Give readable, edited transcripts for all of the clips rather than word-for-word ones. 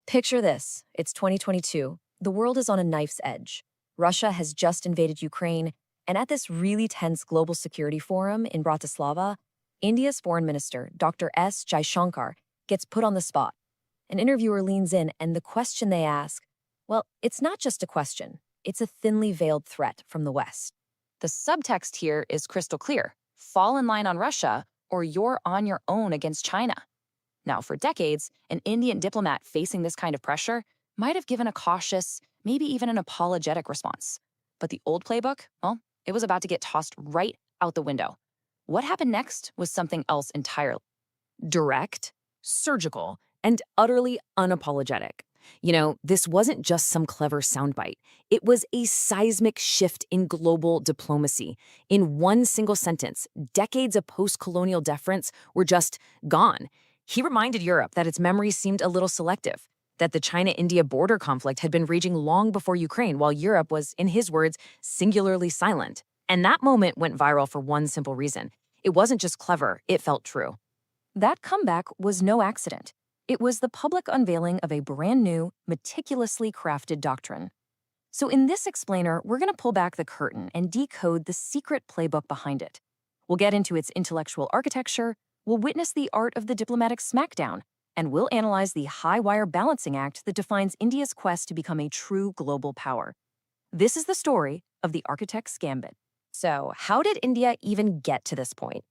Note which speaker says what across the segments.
Speaker 1: Picture this. It's 2022. The world is on a knife's edge. Russia has just invaded Ukraine, and at this really tense global security forum in Bratislava, India's foreign minister, Dr. S. Jaishankar, gets put on the spot. An interviewer leans in, and the question they ask, well, it's not just a question. It's a thinly veiled threat from the West. The subtext here is crystal clear. Fall in line on Russia, or you're on your own against China. Now, for decades, an Indian diplomat facing this kind of pressure might have given a cautious, maybe even an apologetic response. But the old playbook, well, it was about to get tossed right out the window. What happened next was something else entirely.
Speaker 2: Direct, surgical, and utterly unapologetic. This wasn't just some clever soundbite. It was a seismic shift in global diplomacy. In one single sentence, decades of post-colonial deference were just gone. He reminded Europe that its memories seemed a little selective, that the China-India border conflict had been raging long before Ukraine, while Europe was, in his words, singularly silent. And that moment went viral for one simple reason. It wasn't just clever, it felt true.
Speaker 1: That comeback was no accident. It was the public unveiling of a brand new, meticulously crafted doctrine. So in this explainer, we're going to pull back the curtain and decode the secret playbook behind it. We'll get into its intellectual architecture, we'll witness the art of the diplomatic smackdown, and we'll analyze the high-wire balancing act that defines India's quest to become a true global power. This is the story of the architect's gambit.
Speaker 2: So, how did India even get to this point?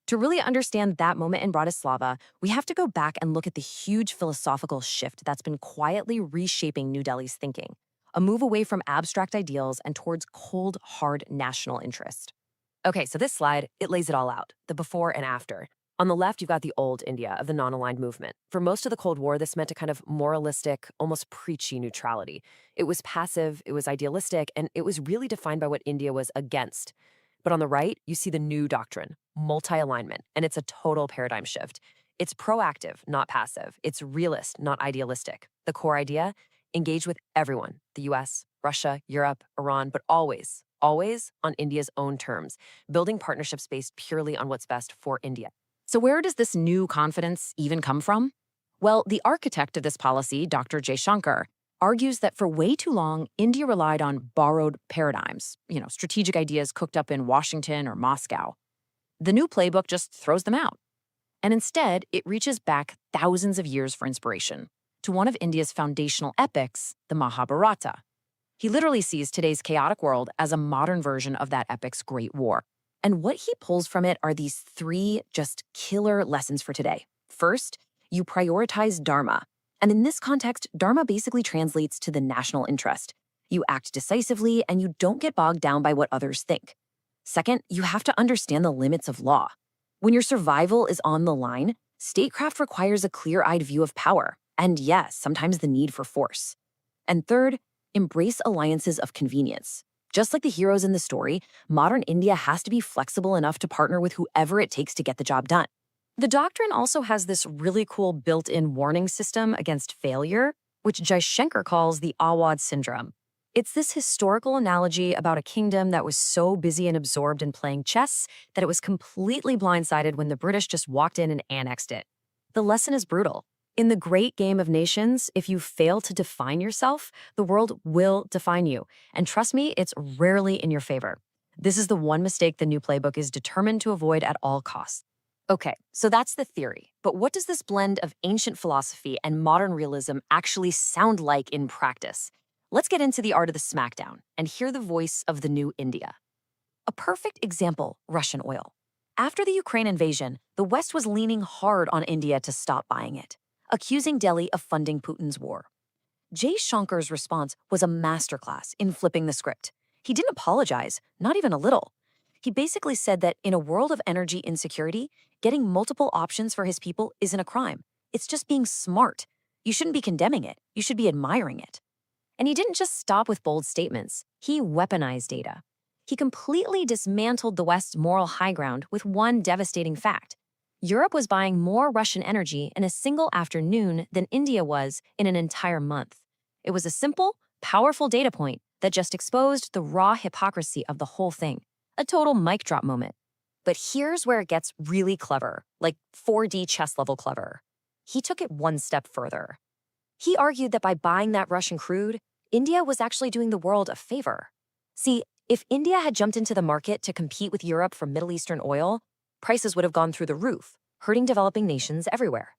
Speaker 2: To really understand that moment in Bratislava, we have to go back and look at the huge philosophical shift that's been quietly reshaping New Delhi's thinking, a move away from abstract ideals and towards cold, hard national interest. Okay, so this slide, it lays it all out, the before and after. On the left, you've got the old India of the non-aligned movement. For most of the Cold War, this meant a kind of moralistic, almost preachy neutrality. It was passive, it was idealistic, and it was really defined by what India was against. But on the right, you see the new doctrine, multi-alignment, and it's a total paradigm shift. It's proactive, not passive. It's realist, not idealistic. The core idea, engage with everyone, the US, Russia, Europe, Iran, but always on India's own terms, building partnerships based purely on what's best for India. So where does this new confidence even come from? Well, the architect of this policy, Dr. Jaishankar, argues that for way too long, India relied on borrowed paradigms, strategic ideas cooked up in Washington or Moscow. The new playbook just throws them out. And instead, it reaches back thousands of years for inspiration to one of India's foundational epics, the Mahabharata. He literally sees today's chaotic world as a modern version of that epic's Great War. And what he pulls from it are these three just killer lessons for today. First, you prioritize dharma. And in this context, dharma basically translates to the national interest. You act decisively and you don't get bogged down by what others think. Second, you have to understand the limits of law. When your survival is on the line, statecraft requires a clear-eyed view of power, and yes, sometimes the need for force. And third, embrace alliances of convenience. Just like the heroes in the story, modern India has to be flexible enough to partner with whoever it takes to get the job done. The doctrine also has this really cool built-in warning system against failure, which Jaishankar calls the Awad syndrome. It's this historical analogy about a kingdom that was so busy and absorbed in playing chess that it was completely blindsided when the British just walked in and annexed it. The lesson is brutal. In the great game of nations, if you fail to define yourself, the world will define you. And trust me, it's rarely in your favor. This is the one mistake the new playbook is determined to avoid at all costs. Okay, so that's the theory. But what does this blend of ancient philosophy and modern realism actually sound like in practice? Let's get into the art of the smackdown and hear the voice of the new India. A perfect example, Russian oil. After the Ukraine invasion, the West was leaning hard on India to stop buying it, accusing Delhi of funding Putin's war. Jaishankar's response was a masterclass in flipping the script. He didn't apologize, not even a little. He basically said that in a world of energy insecurity, getting multiple options for his people isn't a crime. It's just being smart. You shouldn't be condemning it. You should be admiring it. And he didn't just stop with bold statements. He weaponized data. He completely dismantled the West's moral high ground with one devastating fact. Europe was buying more Russian energy in a single afternoon than India was in an entire month. It was a simple, powerful data point that just exposed the raw hypocrisy of the whole thing. A total mic drop moment. But here's where it gets really clever, like 4D chess level clever. He took it one step further. He argued that by buying that Russian crude, India was actually doing the world a favor. See, if India had jumped into the market to compete with Europe for Middle Eastern oil, prices would have gone through the roof, hurting developing nations everywhere.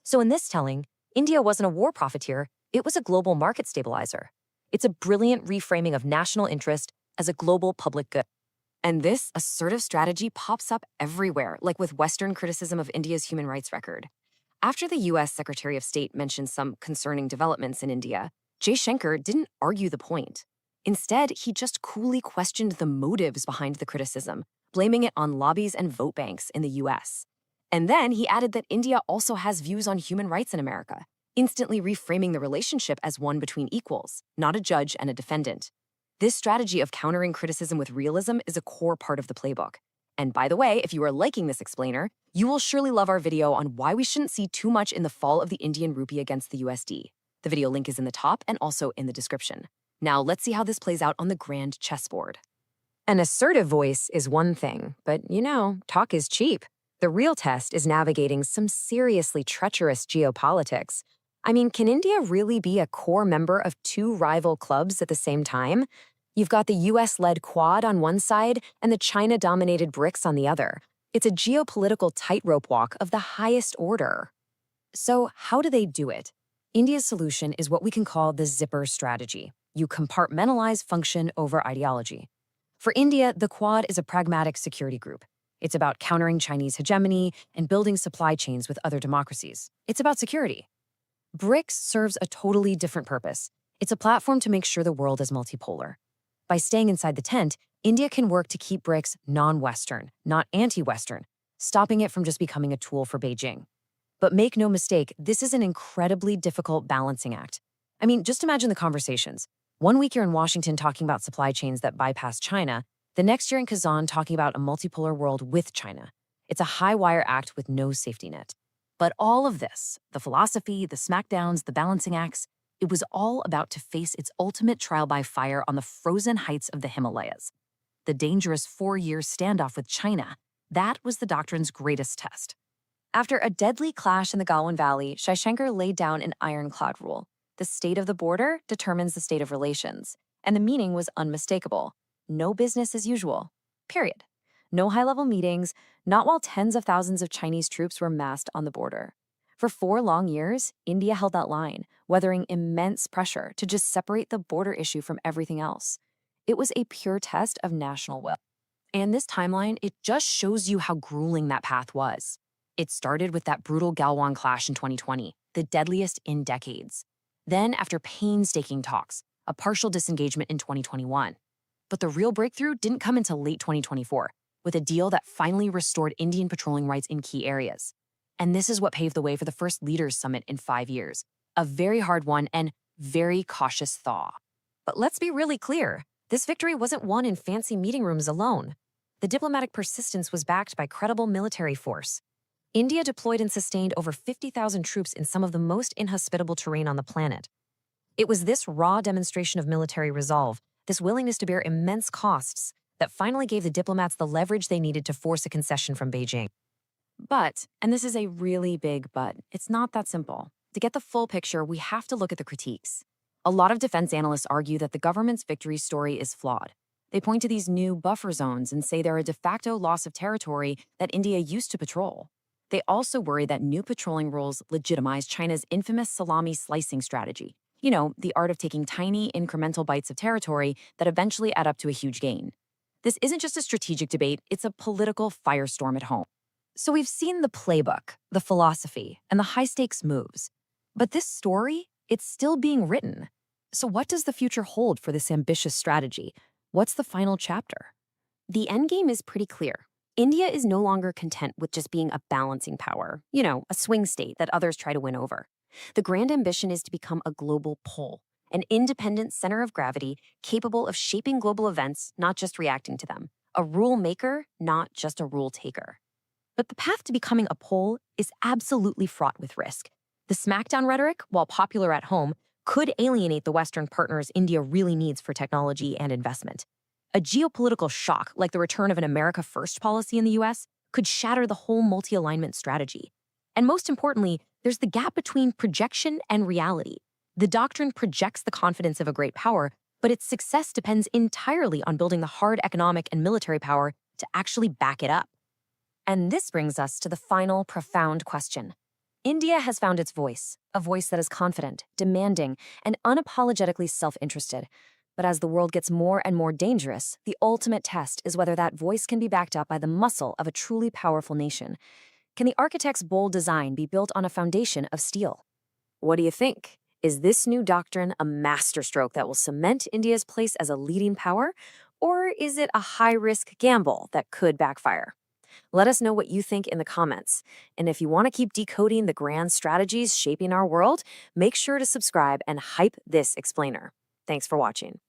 Speaker 2: So in this telling, India wasn't a war profiteer, it was a global market stabilizer. It's a brilliant reframing of national interest as a global public good. And this assertive strategy pops up everywhere, like with Western criticism of India's human rights record. After the US Secretary of State mentioned some concerning developments in India, Jaishankar didn't argue the point. Instead, he just coolly questioned the motives behind the criticism, blaming it on lobbies and vote banks in the US. And then he added that India also has views on human rights in America, instantly reframing the relationship as one between equals, not a judge and a defendant. This strategy of countering criticism with realism is a core part of the playbook. And by the way, if you are liking this explainer, you will surely love our video on why we shouldn't see too much in the fall of the Indian rupee against the USD. The video link is in the top and also in the description. Now let's see how this plays out on the grand chessboard. An assertive voice is one thing, but talk is cheap. The real test is navigating some seriously treacherous geopolitics. I mean, can India really be a core member of two rival clubs at the same time? You've got the US-led Quad on one side and the China-dominated BRICS on the other. It's a geopolitical tightrope walk of the highest order. So how do they do it? India's solution is what we can call the zipper strategy. You compartmentalize function over ideology. For India, the Quad is a pragmatic security group. It's about countering Chinese hegemony and building supply chains with other democracies. It's about security. BRICS serves a totally different purpose. It's a platform to make sure the world is multipolar. By staying inside the tent, India can work to keep BRICS non-Western, not anti-Western, stopping it from just becoming a tool for Beijing. But make no mistake, this is an incredibly difficult balancing act. I mean, just imagine the conversations. One week you're in Washington talking about supply chains that bypass China, the next you're in Kazan talking about a multipolar world with China. It's a high-wire act with no safety net. But all of this, the philosophy, the smackdowns, the balancing acts, it was all about to face its ultimate trial by fire on the frozen heights of the Himalayas. The dangerous 4-year standoff with China, that was the doctrine's greatest test. After a deadly clash in the Galwan Valley, Jaishankar laid down an ironclad rule. The state of the border determines the state of relations, and the meaning was unmistakable. No business as usual. Period. No high-level meetings, not while tens of thousands of Chinese troops were massed on the border. For 4 long years, India held that line, weathering immense pressure to just separate the border issue from everything else. It was a pure test of national will. And this timeline, it just shows you how grueling that path was. It started with that brutal Galwan clash in 2020, the deadliest in decades. Then, after painstaking talks, a partial disengagement in 2021. But the real breakthrough didn't come until late 2024, with a deal that finally restored Indian patrolling rights in key areas. And this is what paved the way for the first Leaders Summit in 5 years, a very hard one and very cautious thaw. But let's be really clear, this victory wasn't won in fancy meeting rooms alone. The diplomatic persistence was backed by credible military force. India deployed and sustained over 50,000 troops in some of the most inhospitable terrain on the planet. It was this raw demonstration of military resolve, this willingness to bear immense costs, that finally gave the diplomats the leverage they needed to force a concession from Beijing. But, and this is a really big but, it's not that simple. To get the full picture, we have to look at the critiques. A lot of defense analysts argue that the government's victory story is flawed. They point to these new buffer zones and say they're a de facto loss of territory that India used to patrol. They also worry that new patrolling rules legitimize China's infamous salami slicing strategy. The art of taking tiny, incremental bites of territory that eventually add up to a huge gain. This isn't just a strategic debate, it's a political firestorm at home. So we've seen the playbook, the philosophy, and the high-stakes moves. But this story, it's still being written. So what does the future hold for this ambitious strategy? What's the final chapter? The endgame is pretty clear. India is no longer content with just being a balancing power, a swing state that others try to win over. The grand ambition is to become a global pole, an independent center of gravity capable of shaping global events, not just reacting to them. A rule maker, not just a rule taker. But the path to becoming a pole is absolutely fraught with risk. The smackdown rhetoric, while popular at home, could alienate the Western partners India really needs for technology and investment. A geopolitical shock, like the return of an America First policy in the US, could shatter the whole multi-alignment strategy. And most importantly, There's the gap between projection and reality. The doctrine projects the confidence of a great power, but its success depends entirely on building the hard economic and military power to actually back it up.
Speaker 1: And this brings us to the final profound question. India has found its voice, a voice that is confident, demanding, and unapologetically self-interested. But as the world gets more and more dangerous, the ultimate test is whether that voice can be backed up by the muscle of a truly powerful nation. Can the architect's bold design be built on a foundation of steel? What do you think? Is this new doctrine a masterstroke that will cement India's place as a leading power? Or is it a high-risk gamble that could backfire? Let us know what you think in the comments. And if you want to keep decoding the grand strategies shaping our world, make sure to subscribe and hype this explainer. Thanks for watching.